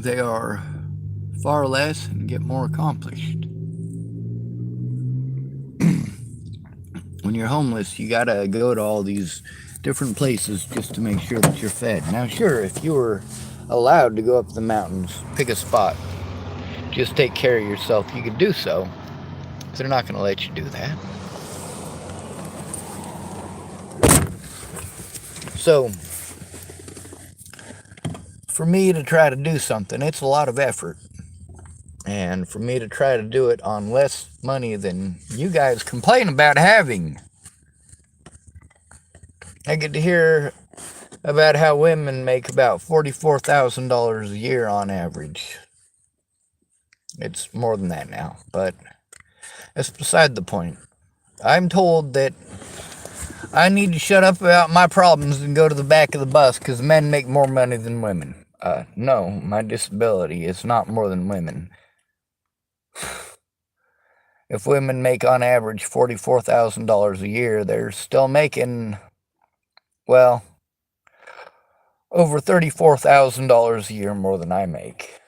they are far less and get more accomplished. When you're homeless, you gotta go to all these different places just to make sure that you're fed. Now, sure, if you were allowed to go up the mountains, pick a spot, just take care of yourself, you could do so. They're not gonna let you do that. So, for me to try to do something, it's a lot of effort. And for me to try to do it on less money than you guys complain about having. I get to hear about how women make about $44,000 a year on average. It's more than that now, but that's beside the point. I'm told that I need to shut up about my problems and go to the back of the bus because men make more money than women. No, my disability is not more than women. If women make on average $44,000 a year, they're still making, well, over $34,000 a year more than I make.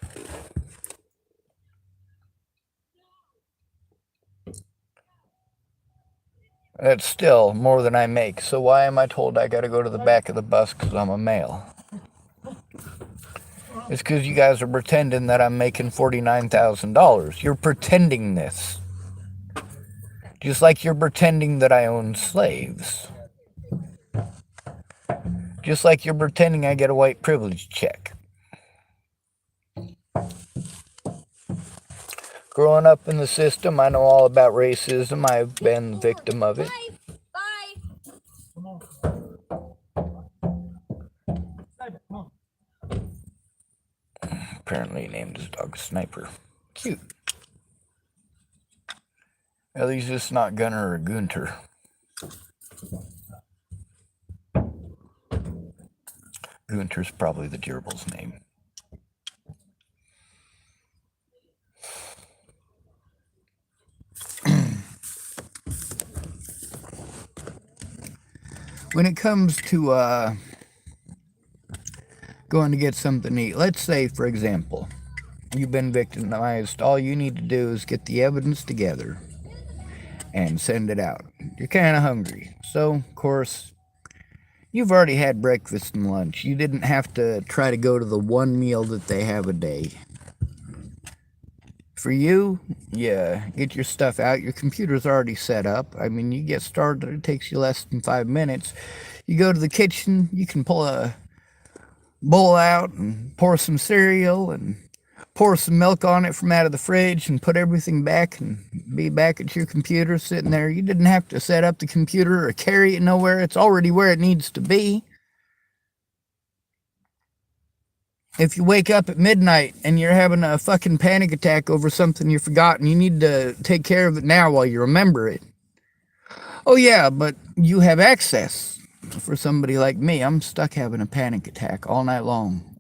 That's still more than I make. So why am I told I gotta go to the back of the bus because I'm a male? It's because you guys are pretending that I'm making $49,000. You're pretending this. Just like you're pretending that I own slaves. Just like you're pretending I get a white privilege check. Growing up in the system, I know all about racism. I've been the victim of it. Apparently he named his dog Sniper. Cute. At least it's not Gunner or Gunter. Gunter's probably the gerbil's name. When it comes to going to get something to eat, let's say, for example, you've been victimized. All you need to do is get the evidence together and send it out. You're kind of hungry. So, of course, you've already had breakfast and lunch. You didn't have to try to go to the one meal that they have a day. For you, get your stuff out. Your computer's already set up. I mean, you get started. It takes you less than 5 minutes. You go to the kitchen. You can pull a bowl out and pour some cereal and pour some milk on it from out of the fridge and put everything back and be back at your computer sitting there. You didn't have to set up the computer or carry it nowhere. It's already where it needs to be. If you wake up at midnight and you're having a fucking panic attack over something you forgot and you need to take care of it now while you remember it. Oh yeah, but you have access. For somebody like me, I'm stuck having a panic attack all night long.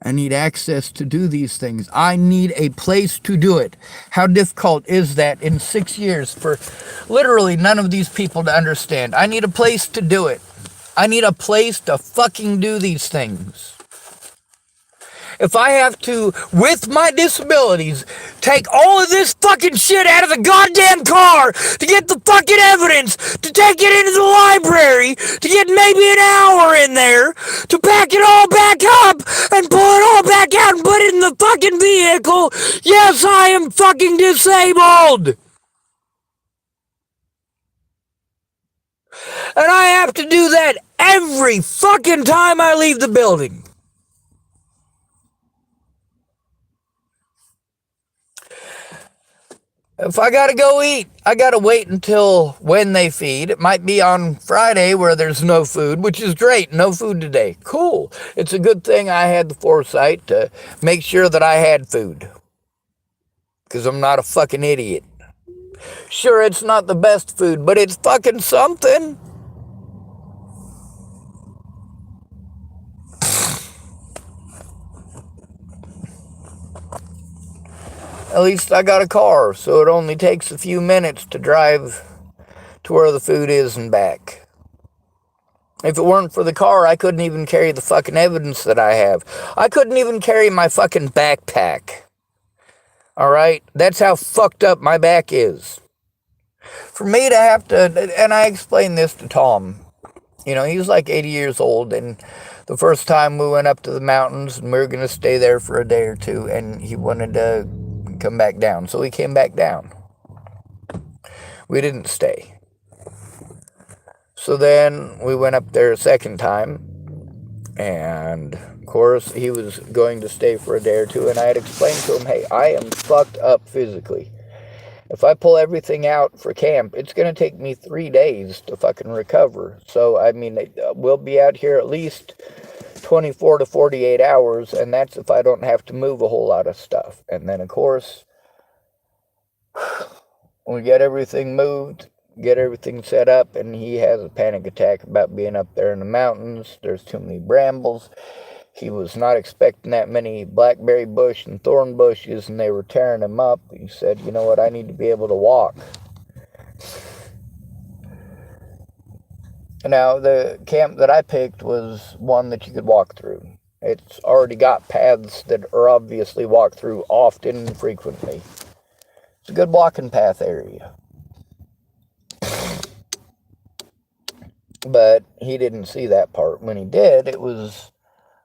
I need access to do these things. I need a place to do it. How difficult is that in 6 years for literally none of these people to understand? I need a place to do it. I need a place to fucking do these things. If I have to, with my disabilities, take all of this fucking shit out of the goddamn car to get the fucking evidence, to take it into the library, to get maybe an hour in there, to pack it all back up and pull it all back out and put it in the fucking vehicle, yes, I am fucking disabled. And I have to do that every fucking time I leave the building. If I gotta go eat, I gotta wait until when they feed. It might be on Friday where there's no food, which is great. No food today. Cool. It's a good thing I had the foresight to make sure that I had food. Because I'm not a fucking idiot. Sure, it's not the best food, but it's fucking something. At least I got a car, so it only takes a few minutes to drive to where the food is and back. If it weren't for the car, I couldn't even carry the fucking evidence that I have. I couldn't even carry my fucking backpack. All right? That's how fucked up my back is. For me to have to, and I explained this to Tom. You know, he was like 80 years old, and the first time we went up to the mountains, and we were going to stay there for a day or two, and he wanted to come back down. So we came back down. We didn't stay. So then we went up there a second time, and of course he was going to stay for a day or two, and I had explained to him, hey, I am fucked up physically. If I pull everything out for camp, it's going to take me 3 days to fucking recover. So, I mean, we'll be out here at least 24 to 48 hours, and that's if I don't have to move a whole lot of stuff. And then, of course, we get everything moved, get everything set up, and he has a panic attack about being up there in the mountains. There's too many brambles. He was not expecting that many blackberry bush and thorn bushes, and they were tearing him up. He said, you know what, I need to be able to walk. Now, the camp that I picked was one that you could walk through. It's already got paths that are obviously walked through often and frequently. It's a good walking path area. But he didn't see that part. When he did, it was,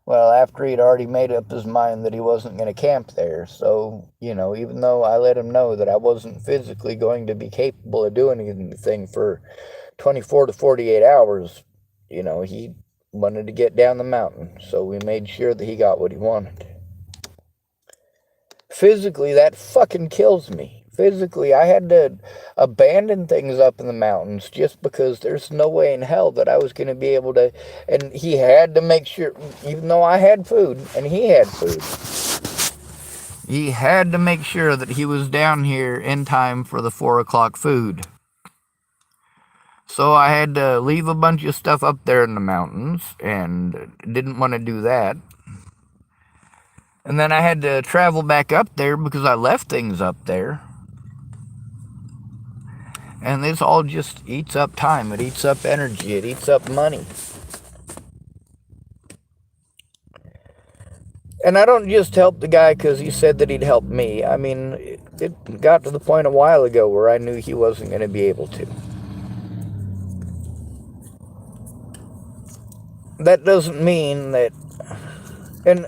well, after he'd already made up his mind that he wasn't going to camp there. So, you know, even though I let him know that I wasn't physically going to be capable of doing anything for 24 to 48 hours, you know, he wanted to get down the mountain. So we made sure that he got what he wanted. Physically, that fucking kills me. Physically, I had to abandon things up in the mountains just because there's no way in hell that I was going to be able to. And he had to make sure, even though I had food and he had food, he had to make sure that he was down here in time for the 4 o'clock food. So I had to leave a bunch of stuff up there in the mountains and didn't want to do that. And then I had to travel back up there because I left things up there. And this all just eats up time. It eats up energy. It eats up money. And I don't just help the guy because he said that he'd help me. I mean, it got to the point a while ago where I knew he wasn't going to be able to. That doesn't mean that... And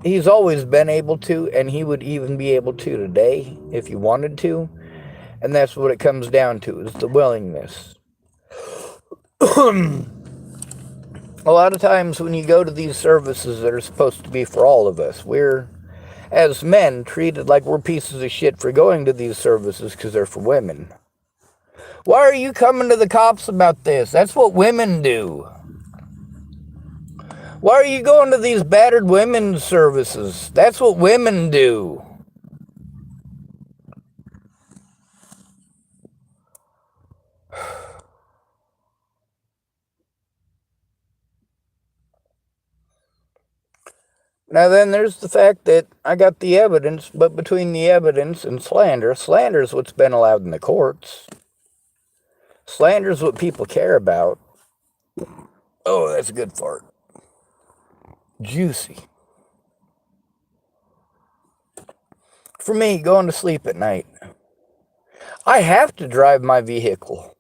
he's always been able to, and he would even be able to today if he wanted to. And that's what it comes down to, is the willingness. A lot of times when you go to these services that are supposed to be for all of us, we're, as men, treated like we're pieces of shit for going to these services because they're for women. Why are you coming to the cops about this? That's what women do. Why are you going to these battered women's services? That's what women do. Now then, there's the fact that I got the evidence, but between the evidence and slander, slander is what's been allowed in the courts. Slander is what people care about. Oh, that's a good fart. Juicy. For me, going to sleep at night, I have to drive my vehicle.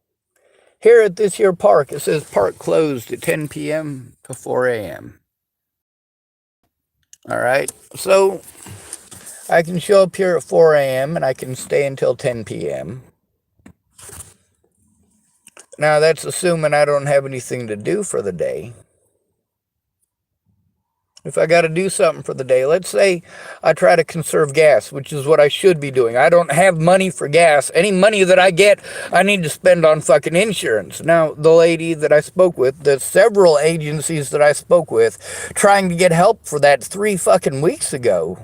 Here at this here park, it says park closed at 10 p.m. to 4 a.m. All right, so I can show up here at 4 a.m. and I can stay until 10 p.m. Now, that's assuming I don't have anything to do for the day. If I got to do something for the day, let's say I try to conserve gas, which is what I should be doing. I don't have money for gas. Any money that I get, I need to spend on fucking insurance. Now, the lady that I spoke with, the several agencies that I spoke with, trying to get help for that 3 fucking weeks ago,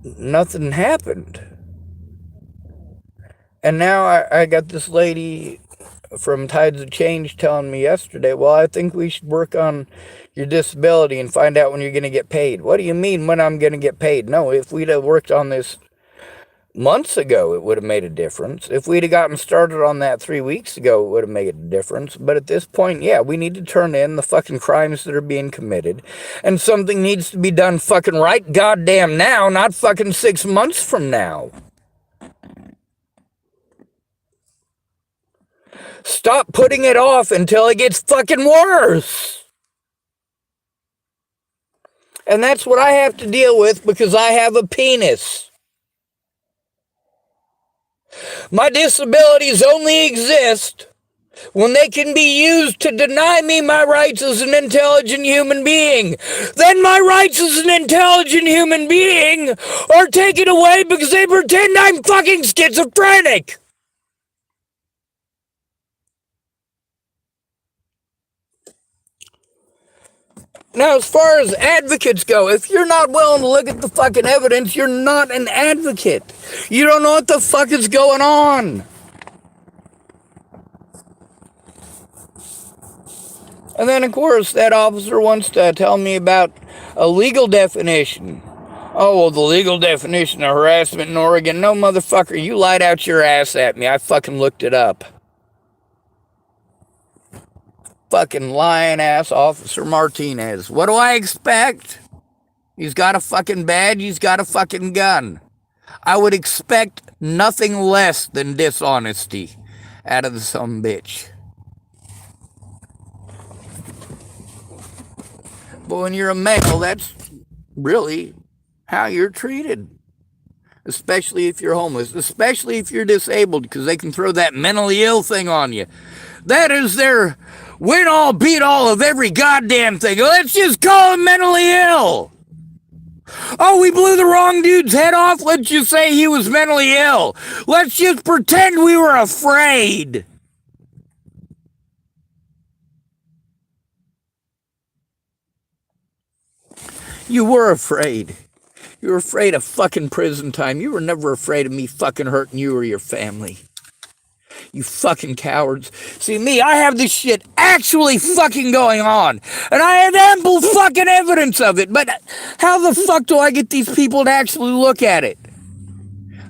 nothing happened. And now I got this lady from Tides of Change telling me yesterday, well, I think we should work on your disability and find out when you're going to get paid. What do you mean when I'm going to get paid? No, if we'd have worked on this months ago, it would have made a difference. If we'd have gotten started on that 3 weeks ago, it would have made a difference. But at this point, yeah, we need to turn in the fucking crimes that are being committed. And something needs to be done fucking right goddamn now, not fucking 6 months from now. Stop putting it off until it gets fucking worse. And that's what I have to deal with because I have a penis. My disabilities only exist when they can be used to deny me my rights as an intelligent human being. Then my rights as an intelligent human being are taken away because they pretend I'm fucking schizophrenic. Now, as far as advocates go, if you're not willing to look at the fucking evidence, you're not an advocate. You don't know what the fuck is going on. And then, of course, that officer wants to tell me about a legal definition. Oh, well, the legal definition of harassment in Oregon. No, motherfucker, you lied out your ass at me. I fucking looked it up. Fucking lying ass Officer Martinez. What do I expect? He's got a fucking badge, he's got a fucking gun. I would expect nothing less than dishonesty out of the sumbitch. But when you're a male, that's really how you're treated. Especially if you're homeless, especially if you're disabled, because they can throw that mentally ill thing on you. That is their win all, beat all of every goddamn thing. Let's just call him mentally ill. Oh, we blew the wrong dude's head off. Let's just say he was mentally ill. Let's just pretend we were afraid. You were afraid. You were afraid of fucking prison time. You were never afraid of me fucking hurting you or your family. You fucking cowards. See, me, I have this shit actually fucking going on. And I have ample fucking evidence of it. But how the fuck do I get these people to actually look at it?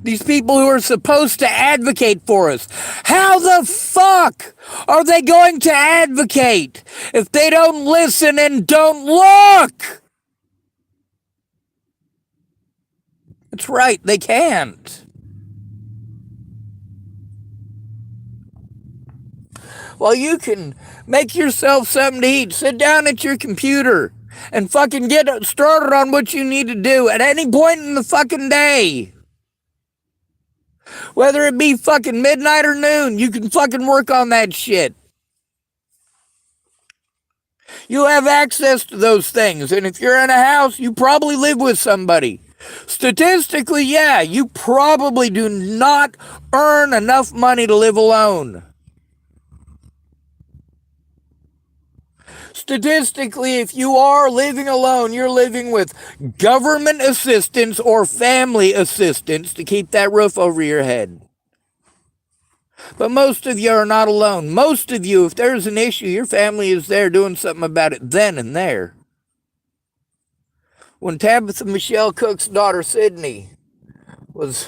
These people who are supposed to advocate for us. How the fuck are they going to advocate if they don't listen and don't look? That's right, they can't. Well, you can make yourself something to eat, sit down at your computer, and fucking get started on what you need to do at any point in the fucking day. Whether it be fucking midnight or noon, you can fucking work on that shit. You have access to those things, and if you're in a house, you probably live with somebody. Statistically, yeah, you probably do not earn enough money to live alone. Statistically, if you are living alone, you're living with government assistance or family assistance to keep that roof over your head. But most of you are not alone. Most of you, if there's an issue, your family is there doing something about it then and there. When Tabitha Michelle Cook's daughter, Sydney, was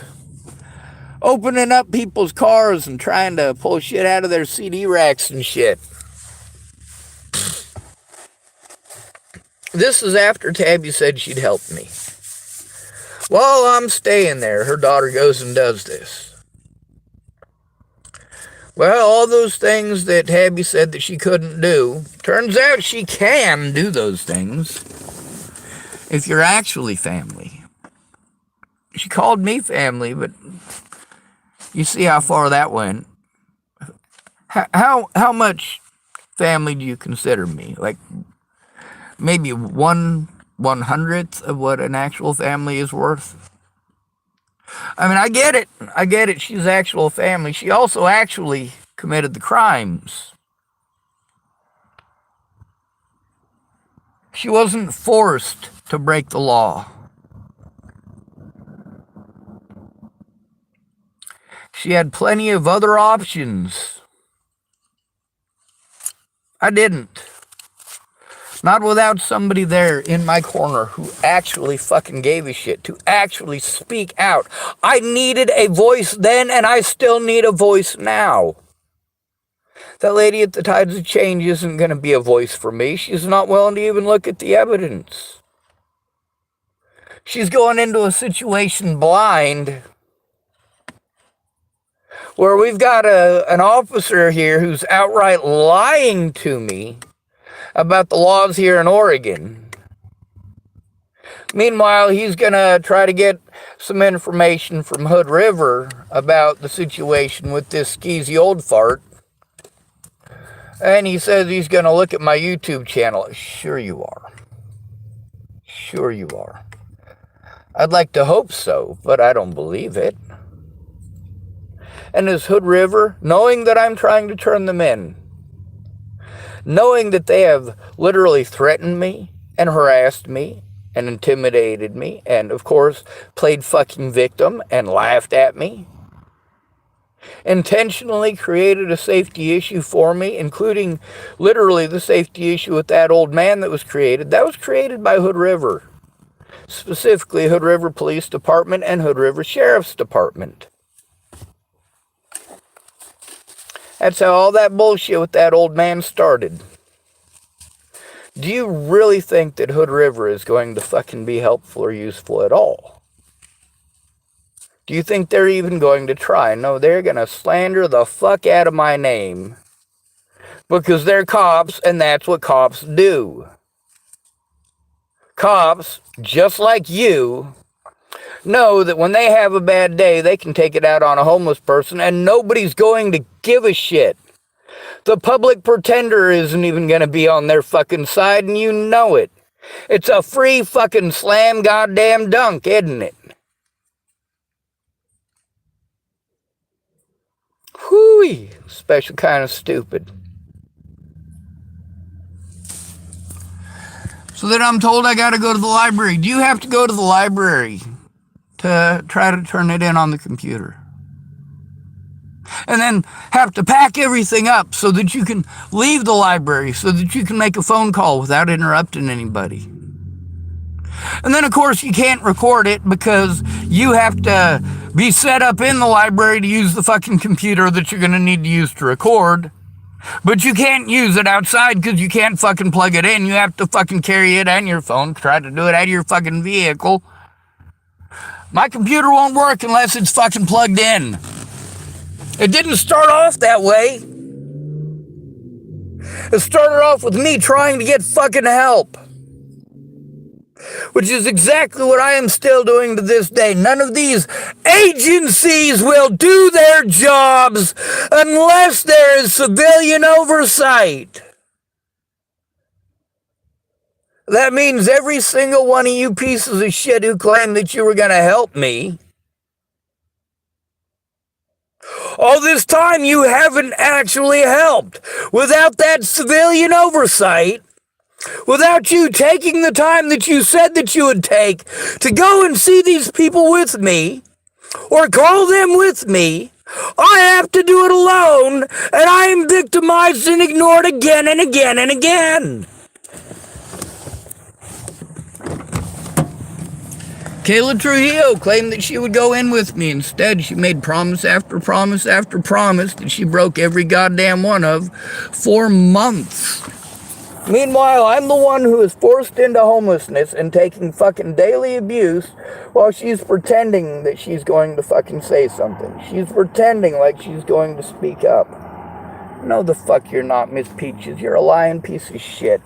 opening up people's cars and trying to pull shit out of their CD racks and shit. This is after Tabby said she'd help me. While I'm staying there, her daughter goes and does this. Well, all those things that Tabby said that she couldn't do, turns out she can do those things if you're actually family. She called me family, but you see how far that went. How much family do you consider me? Like maybe 1/100th of what an actual family is worth? I mean, I get it. She's actual family. She also actually committed the crimes. She wasn't forced to break the law. She had plenty of other options. I didn't. Not without somebody there in my corner who actually fucking gave a shit, to actually speak out. I needed a voice then, and I still need a voice now. That lady at the Tides of Change isn't going to be a voice for me. She's not willing to even look at the evidence. She's going into a situation blind, where we've got an officer here who's outright lying to me about the laws here in Oregon. Meanwhile, he's going to try to get some information from Hood River about the situation with this skeezy old fart. And he says he's going to look at my YouTube channel. Sure you are. Sure you are. I'd like to hope so, but I don't believe it. And is Hood River, knowing that I'm trying to turn them in, knowing that they have literally threatened me and harassed me and intimidated me and, of course, played fucking victim and laughed at me, intentionally created a safety issue for me, including literally the safety issue with that old man that was created by Hood River, specifically Hood River Police Department and Hood River Sheriff's Department. That's how all that bullshit with that old man started. Do you really think that Hood River is going to fucking be helpful or useful at all? Do you think they're even going to try? No, they're going to slander the fuck out of my name. Because they're cops, and that's what cops do. Cops, just like you, know that when they have a bad day, they can take it out on a homeless person, and nobody's going to give a shit. The public pretender isn't even going to be on their fucking side, and you know it. It's a free fucking slam goddamn dunk, isn't it? Whoo-wee. Special kind of stupid. So then I'm told I got to go to the library. Do you have to go to the library to try to turn it in on the computer? And then have to pack everything up so that you can leave the library, so that you can make a phone call without interrupting anybody. And then, of course, you can't record it because you have to be set up in the library to use the fucking computer that you're going to need to use to record. But you can't use it outside because you can't fucking plug it in. You have to fucking carry it on your phone, try to do it out of your fucking vehicle. My computer won't work unless it's fucking plugged in. It didn't start off that way. It started off with me trying to get fucking help. Which is exactly what I am still doing to this day. None of these agencies will do their jobs unless there is civilian oversight. That means every single one of you pieces of shit who claimed that you were going to help me, all this time you haven't actually helped. Without that civilian oversight, without you taking the time that you said that you would take to go and see these people with me, or call them with me, I have to do it alone, and I am victimized and ignored again and again and again. Kayla Trujillo claimed that she would go in with me. Instead, she made promise after promise after promise that she broke every goddamn one of for months. Meanwhile, I'm the one who is forced into homelessness and taking fucking daily abuse while she's pretending that she's going to fucking say something. She's pretending like she's going to speak up. No, the fuck you're not, Miss Peaches. You're a lying piece of shit.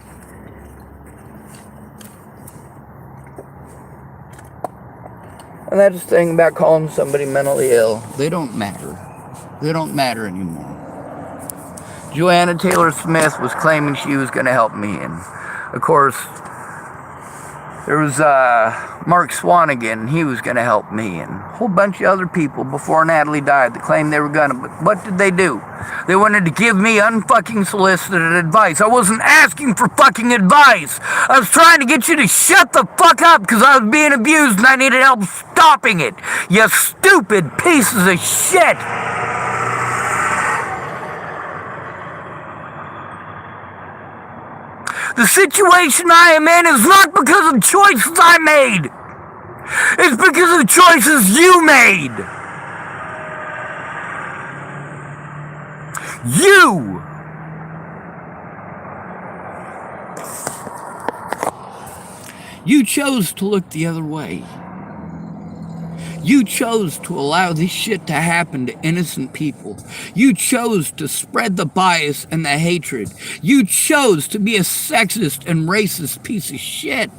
And that's the thing about calling somebody mentally ill. They don't matter. They don't matter anymore. Joanna Taylor Smith was claiming she was going to help me. And, of course, there was Mark Swanigan. He was going to help me. And a whole bunch of other people before Natalie died that claimed they were going to. But what did they do? They wanted to give me unfucking solicited advice. I wasn't asking for fucking advice. I was trying to get you to shut the fuck up because I was being abused and I needed help stopping it. You stupid pieces of shit. The situation I am in is not because of choices I made. It's because of choices you made. You. You chose to look the other way. You chose to allow this shit to happen to innocent people. You chose to spread the bias and the hatred. You chose to be a sexist and racist piece of shit.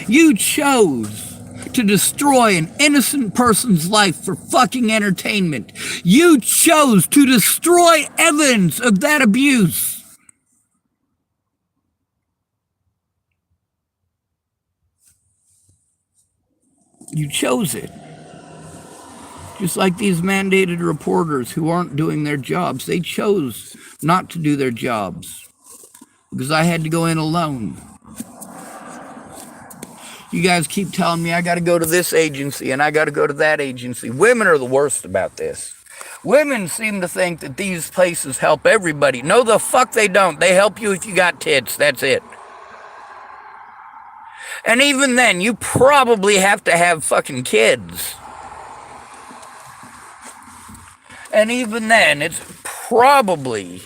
You chose to destroy an innocent person's life for fucking entertainment. You chose to destroy evidence of that abuse. You chose it. Just like these mandated reporters who aren't doing their jobs. They chose not to do their jobs because I had to go in alone. You guys keep telling me I got to go to this agency and I got to go to that agency. Women are the worst about this. Women seem to think that these places help everybody. No, the fuck they don't. They help you if you got tits. That's it. And even then, you probably have to have fucking kids. And even then, it's probably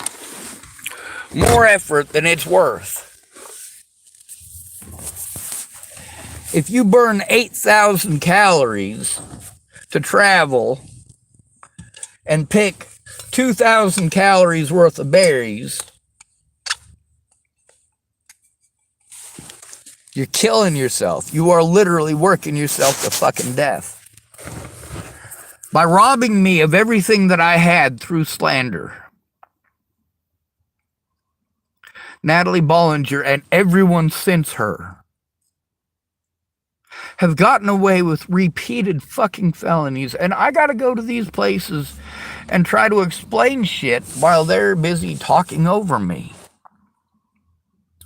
more effort than it's worth. If you burn 8,000 calories to travel and pick 2,000 calories worth of berries, you're killing yourself. You are literally working yourself to fucking death. By robbing me of everything that I had through slander. Natalie Bollinger and everyone since her have gotten away with repeated fucking felonies. And I gotta go to these places and try to explain shit while they're busy talking over me.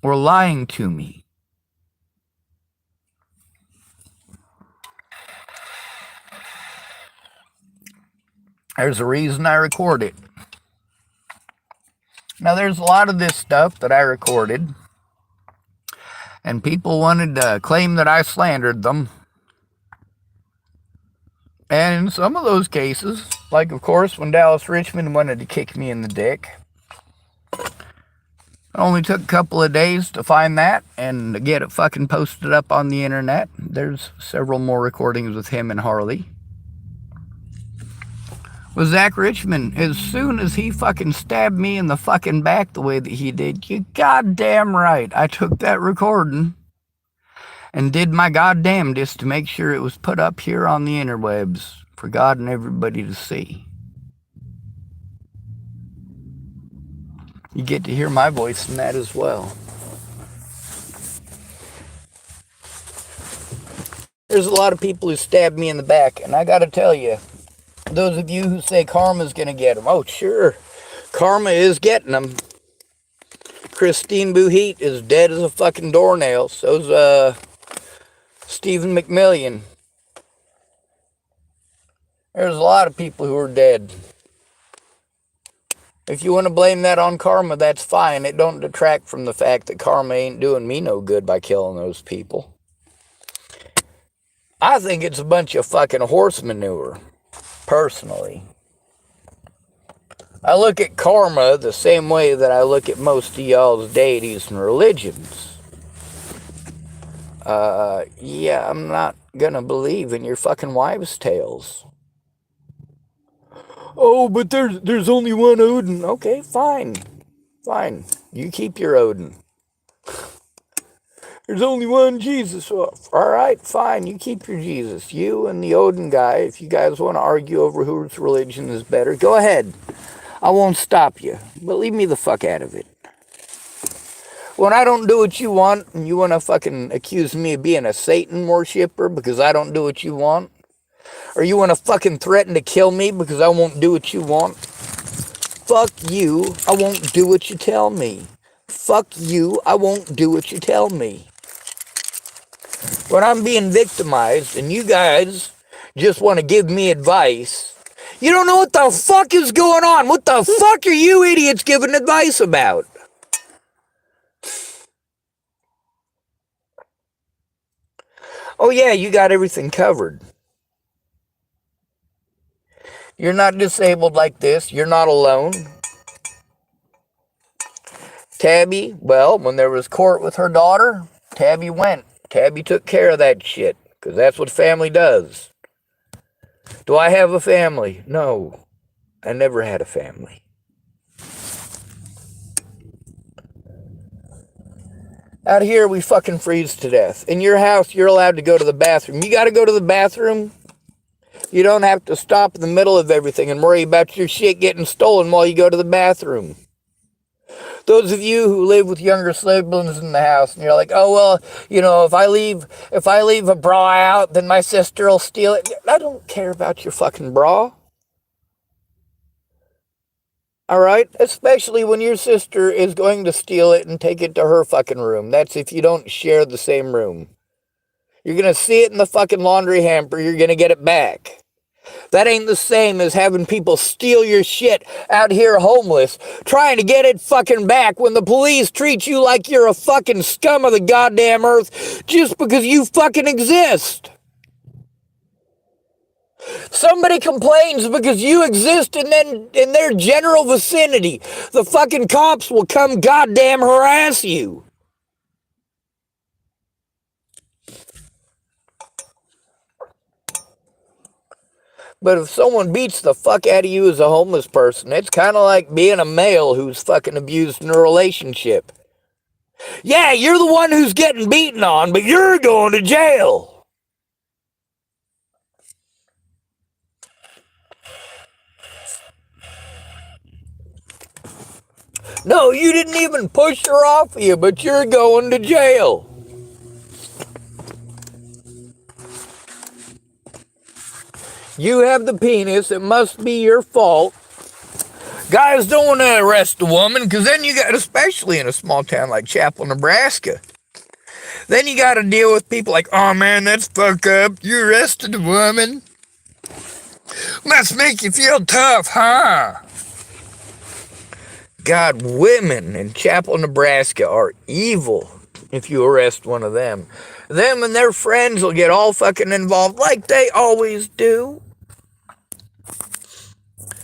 Or lying to me. There's a reason I record it. Now, there's a lot of this stuff that I recorded, and people wanted to claim that I slandered them. And in some of those cases, like, of course, when Dallas Richmond wanted to kick me in the dick, it only took a couple of days to find that and to get it fucking posted up on the internet. There's several more recordings with him and Harley. With Zach Richmond, as soon as he fucking stabbed me in the fucking back the way that he did, you goddamn right, I took that recording and did my goddamnedest to make sure it was put up here on the interwebs for God and everybody to see. You get to hear my voice in that as well. There's a lot of people who stabbed me in the back, and I gotta tell you, those of you who say karma's going to get them. Oh, sure. Karma is getting them. Christine Buhit is dead as a fucking doornail. So's Stephen McMillian. There's a lot of people who are dead. If you want to blame that on karma, that's fine. It don't detract from the fact that karma ain't doing me no good by killing those people. I think it's a bunch of fucking horse manure. Personally, I look at karma the same way that I look at most of y'all's deities and religions. Yeah, I'm not gonna believe in your fucking wives' tales. Oh, but there's only one Odin. Okay, fine. Fine. You keep your Odin. There's only one Jesus. Well, all right, fine. You keep your Jesus. You and the Odin guy, if you guys want to argue over whose religion is better, go ahead. I won't stop you. But leave me the fuck out of it. When I don't do what you want, and you want to fucking accuse me of being a Satan worshiper because I don't do what you want, or you want to fucking threaten to kill me because I won't do what you want, fuck you. I won't do what you tell me. Fuck you. I won't do what you tell me. When I'm being victimized and you guys just want to give me advice, You don't know what the fuck is going on. What the fuck are you idiots giving advice about? Oh yeah, you got everything covered. You're not disabled like this. You're not alone. Tabby, well, when there was court with her daughter, Tabby went. Tabby took care of that shit, because that's what family does. Do I have a family? No, I never had a family. Out here, we fucking freeze to death. In your house, you're allowed to go to the bathroom. You gotta go to the bathroom. You don't have to stop in the middle of everything and worry about your shit getting stolen while you go to the bathroom. Those of you who live with younger siblings in the house and you're like, oh, well, you know, if I leave a bra out, then my sister will steal it. I don't care about your fucking bra. All right? Especially when your sister is going to steal it and take it to her fucking room. That's if you don't share the same room. You're going to see it in the fucking laundry hamper. You're going to get it back. That ain't the same as having people steal your shit out here homeless, trying to get it fucking back when the police treat you like you're a fucking scum of the goddamn earth just because you fucking exist. Somebody complains because you exist in their general vicinity. The fucking cops will come goddamn harass you. But if someone beats the fuck out of you as a homeless person, it's kind of like being a male who's fucking abused in a relationship. Yeah, you're the one who's getting beaten on, but you're going to jail. No, you didn't even push her off of you, but you're going to jail. You have the penis. It must be your fault. Guys don't want to arrest a woman because then you got, especially in a small town like Chapel, Nebraska, then you got to deal with people like, oh man, that's fucked up. You arrested a woman. Must make you feel tough, huh? God, women in Chapel, Nebraska are evil if you arrest one of them. Them and their friends will get all fucking involved like they always do.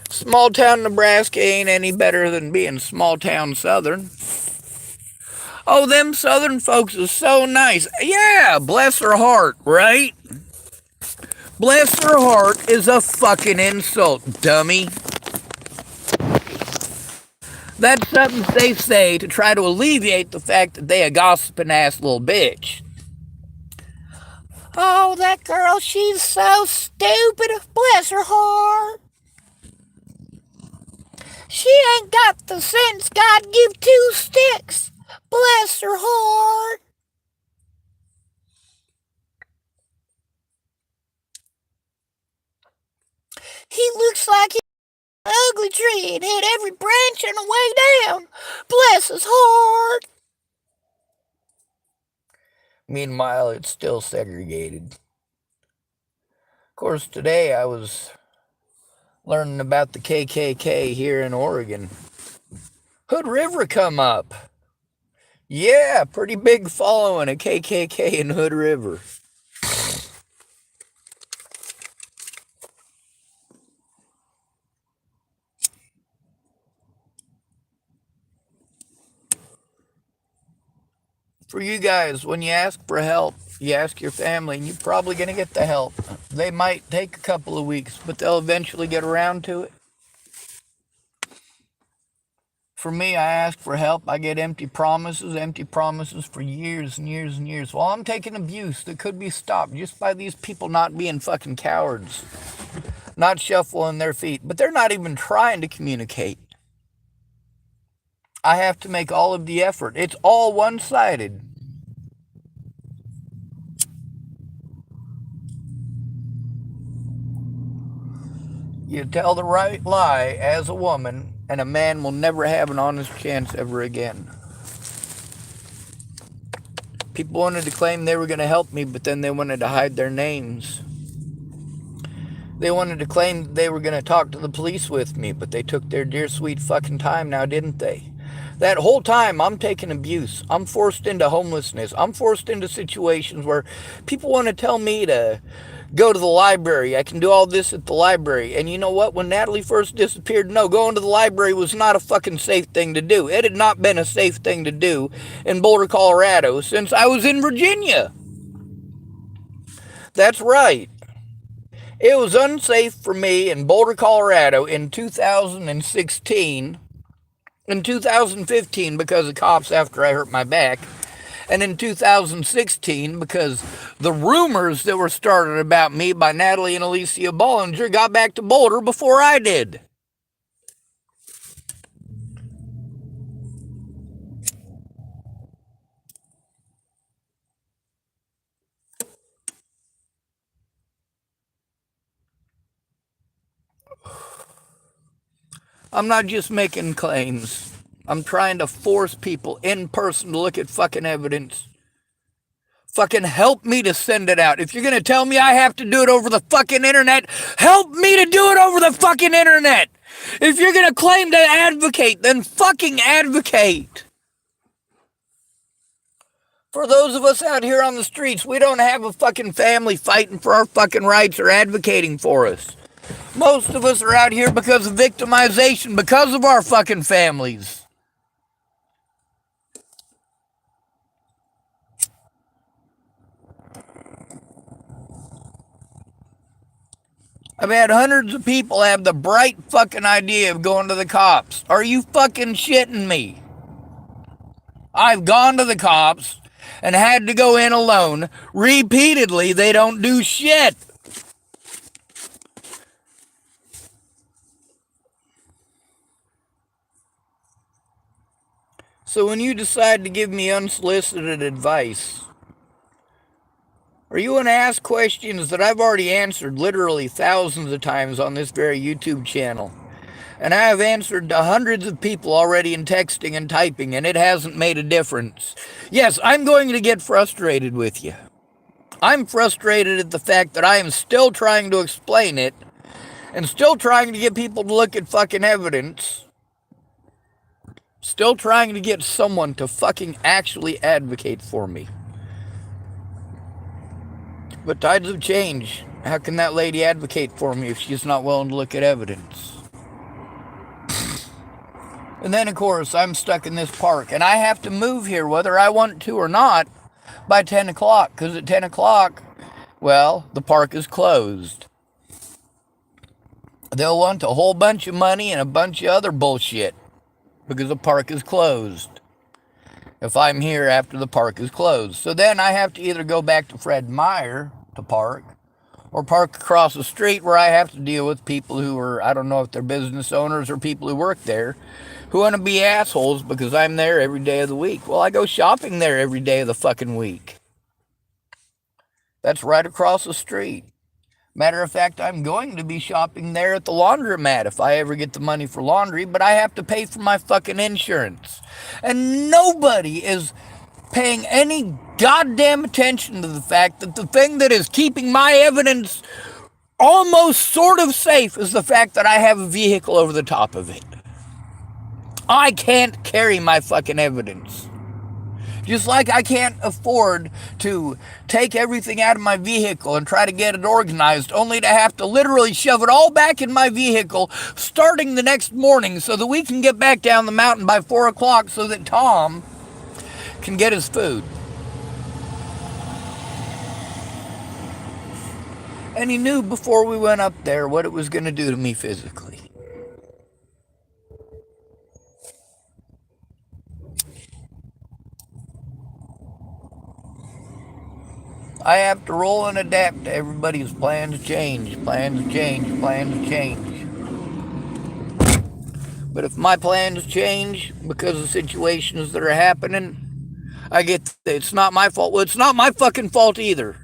Small town Nebraska ain't any better than being small town Southern. Oh, them Southern folks are so nice. Yeah, bless her heart, right? Bless her heart is a fucking insult, dummy. That's something they say to try to alleviate the fact that they a gossiping ass little bitch. Oh, that girl, she's so stupid. Bless her heart. She ain't got the sense God give two sticks. Bless her heart. He looks like he's an ugly tree and hit every branch on the way down. Bless his heart. Meanwhile, it's still segregated. Of course, today I was learning about the KKK here in Oregon. Hood River come up. Yeah, pretty big following of KKK in Hood River. For you guys, when you ask for help, you ask your family, and you're probably going to get the help. They might take a couple of weeks, but they'll eventually get around to it. For me, I ask for help. I get empty promises for years and years and years. Well, I'm taking abuse that could be stopped just by these people not being fucking cowards, not shuffling their feet. But they're not even trying to communicate. I have to make all of the effort. It's all one-sided. You tell the right lie as a woman, and a man will never have an honest chance ever again. People wanted to claim they were going to help me, but then they wanted to hide their names. They wanted to claim they were going to talk to the police with me, but they took their dear sweet fucking time now, didn't they? That whole time I'm taking abuse. I'm forced into homelessness. I'm forced into situations where people want to tell me to go to the library. I can do all this at the library. And you know what? When Natalie first disappeared, no, going to the library was not a fucking safe thing to do. It had not been a safe thing to do in Boulder, Colorado since I was in Virginia. That's right. It was unsafe for me in Boulder, Colorado in 2016, in 2015 because of cops after I hurt my back, and in 2016 because the rumors that were started about me by Natalie and Alicia Bollinger got back to Boulder before I did. I'm not just making claims. I'm trying to force people in person to look at fucking evidence. Fucking help me to send it out. If you're going to tell me I have to do it over the fucking internet, help me to do it over the fucking internet. If you're going to claim to advocate, then fucking advocate. For those of us out here on the streets, we don't have a fucking family fighting for our fucking rights or advocating for us. Most of us are out here because of victimization, because of our fucking families. I've had hundreds of people have the bright fucking idea of going to the cops. Are you fucking shitting me? I've gone to the cops and had to go in alone. Repeatedly, they don't do shit. So when you decide to give me unsolicited advice, are you going to ask questions that I've already answered literally thousands of times on this very YouTube channel? And I have answered to hundreds of people already in texting and typing, and it hasn't made a difference. Yes, I'm going to get frustrated with you. I'm frustrated at the fact that I am still trying to explain it and still trying to get people to look at fucking evidence. Still trying to get someone to fucking actually advocate for me. But tides have changed. How can that lady advocate for me if she's not willing to look at evidence? And then, of course, I'm stuck in this park, and I have to move here whether I want to or not by 10 o'clock, because at 10 o'clock, well, the park is closed. They'll want a whole bunch of money and a bunch of other bullshit because the park is closed. If I'm here after the park is closed. So then I have to either go back to Fred Meyer to park or park across the street where I have to deal with people who are, I don't know if they're business owners or people who work there, who want to be assholes because I'm there every day of the week. Well, I go shopping there every day of the fucking week. That's right across the street. Matter of fact, I'm going to be shopping there at the laundromat if I ever get the money for laundry, but I have to pay for my fucking insurance. And nobody is paying any goddamn attention to the fact that the thing that is keeping my evidence almost sort of safe is the fact that I have a vehicle over the top of it. I can't carry my fucking evidence. Just like I can't afford to take everything out of my vehicle and try to get it organized, only to have to literally shove it all back in my vehicle starting the next morning so that we can get back down the mountain by 4 o'clock so that Tom can get his food. And he knew before we went up there what it was going to do to me physically. I have to roll and adapt to everybody's plans change, plans change, plans change. But if my plans change because of situations that are happening, I get it's not my fault. Well, it's not my fucking fault either.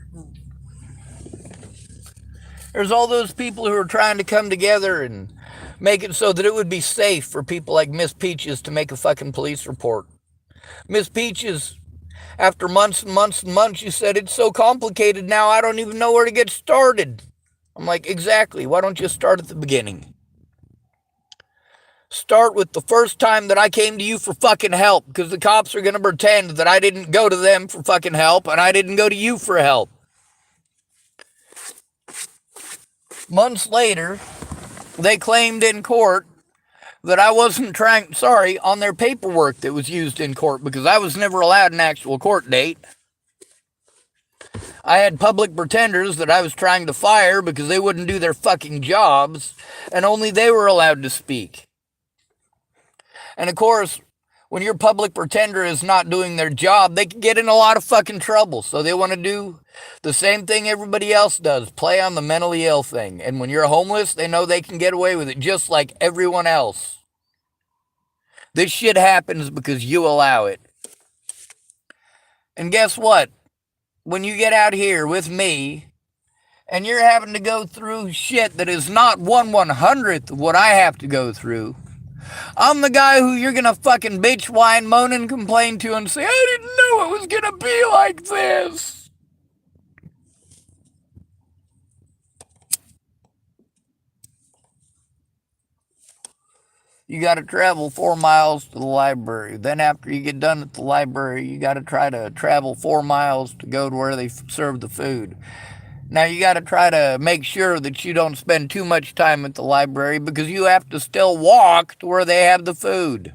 There's all those people who are trying to come together and make it so that it would be safe for people like Miss Peaches to make a fucking police report. Miss Peaches, after months and months and months, you said it's so complicated now I don't even know where to get started. I'm like, exactly. Why don't you start at the beginning? Start with the first time that I came to you for fucking help, because the cops are going to pretend that I didn't go to them for fucking help and I didn't go to you for help. Months later, they claimed in court that I wasn't on their paperwork that was used in court, because I was never allowed an actual court date. I had public pretenders that I was trying to fire because they wouldn't do their fucking jobs, and only they were allowed to speak. And of course, when your public pretender is not doing their job, they can get in a lot of fucking trouble. So they want to do the same thing everybody else does, play on the mentally ill thing. And when you're homeless, they know they can get away with it just like everyone else. This shit happens because you allow it. And guess what? When you get out here with me and you're having to go through shit that is not 1/100th of what I have to go through, I'm the guy who you're gonna fucking bitch, whine, moan, and complain to and say, I didn't know it was gonna be like this. You gotta travel 4 miles to the library. Then after you get done at the library, you gotta try to travel 4 miles to go to where they serve the food. Now you got to try to make sure that you don't spend too much time at the library, because you have to still walk to where they have the food.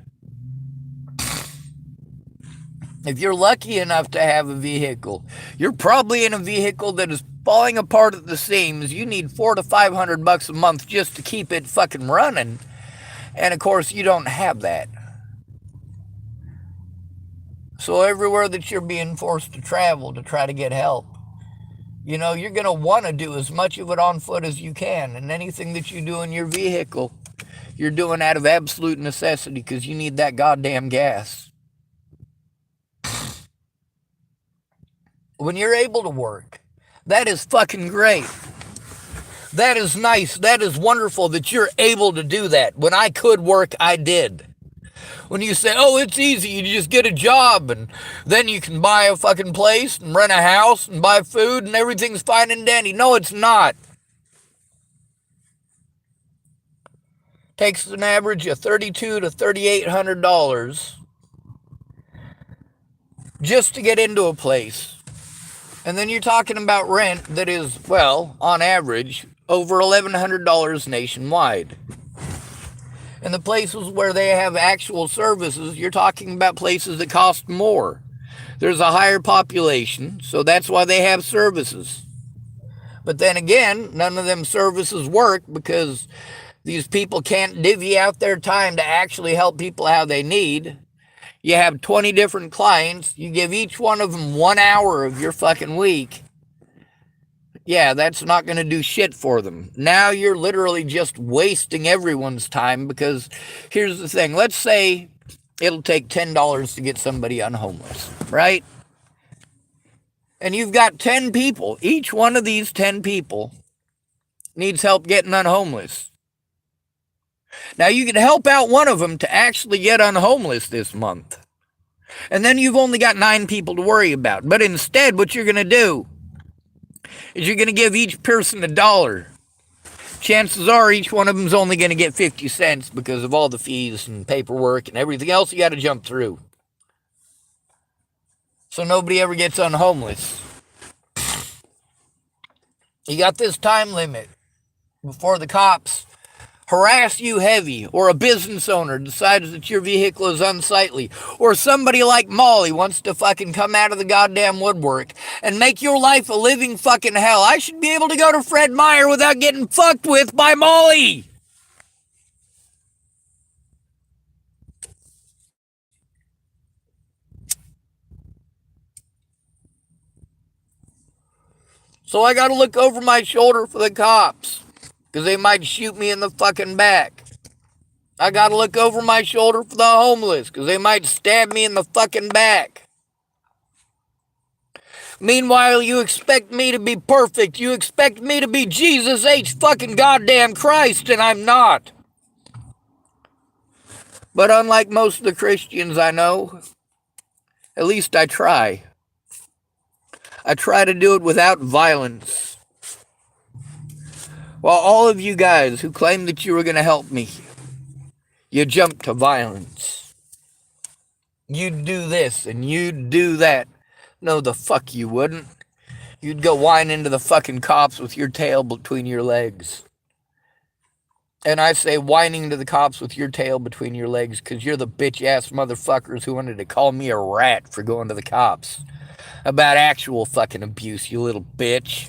If you're lucky enough to have a vehicle, you're probably in a vehicle that is falling apart at the seams. You need $400 to $500 a month just to keep it fucking running. And of course, you don't have that. So everywhere that you're being forced to travel to try to get help, you know, you're going to want to do as much of it on foot as you can. And anything that you do in your vehicle, you're doing out of absolute necessity, because you need that goddamn gas. When you're able to work, that is fucking great. That is nice. That is wonderful that you're able to do that. When I could work, I did. When you say, oh, it's easy, you just get a job and then you can buy a fucking place and rent a house and buy food and everything's fine and dandy. No, it's not. Takes an average of $3,200 to $3,800 just to get into a place. And then you're talking about rent that is, well, on average, over $1,100 nationwide. And the places where they have actual services, you're talking about places that cost more. There's a higher population, so that's why they have services. But then again, none of them services work because these people can't divvy out their time to actually help people how they need. You have 20 different clients. You give each one of them 1 hour of your fucking week. Yeah, that's not going to do shit for them. Now you're literally just wasting everyone's time, because here's the thing. Let's say it'll take $10 to get somebody unhomeless, right? And you've got 10 people. Each one of these 10 people needs help getting unhomeless. Now you can help out one of them to actually get unhomeless this month. And then you've only got 9 people to worry about. But instead, what you're going to do is you're going to give each person $1. Chances are each one of them is only going to get 50 cents because of all the fees and paperwork and everything else you got to jump through. So nobody ever gets unhomeless. You got this time limit before the cops harass you heavy, or a business owner decides that your vehicle is unsightly, or somebody like Molly wants to fucking come out of the goddamn woodwork and make your life a living fucking hell. I should be able to go to Fred Meyer without getting fucked with by Molly. So I gotta look over my shoulder for the cops, because they might shoot me in the fucking back. I gotta look over my shoulder for the homeless, because they might stab me in the fucking back. Meanwhile, you expect me to be perfect. You expect me to be Jesus H. fucking goddamn Christ, and I'm not. But unlike most of the Christians I know, at least I try. I try to do it without violence. While all of you guys who claimed that you were going to help me, you jumped to violence. You'd do this and you'd do that. No, the fuck you wouldn't. You'd go whine into the fucking cops with your tail between your legs. And I say whining to the cops with your tail between your legs because you're the bitch-ass motherfuckers who wanted to call me a rat for going to the cops about actual fucking abuse, you little bitch.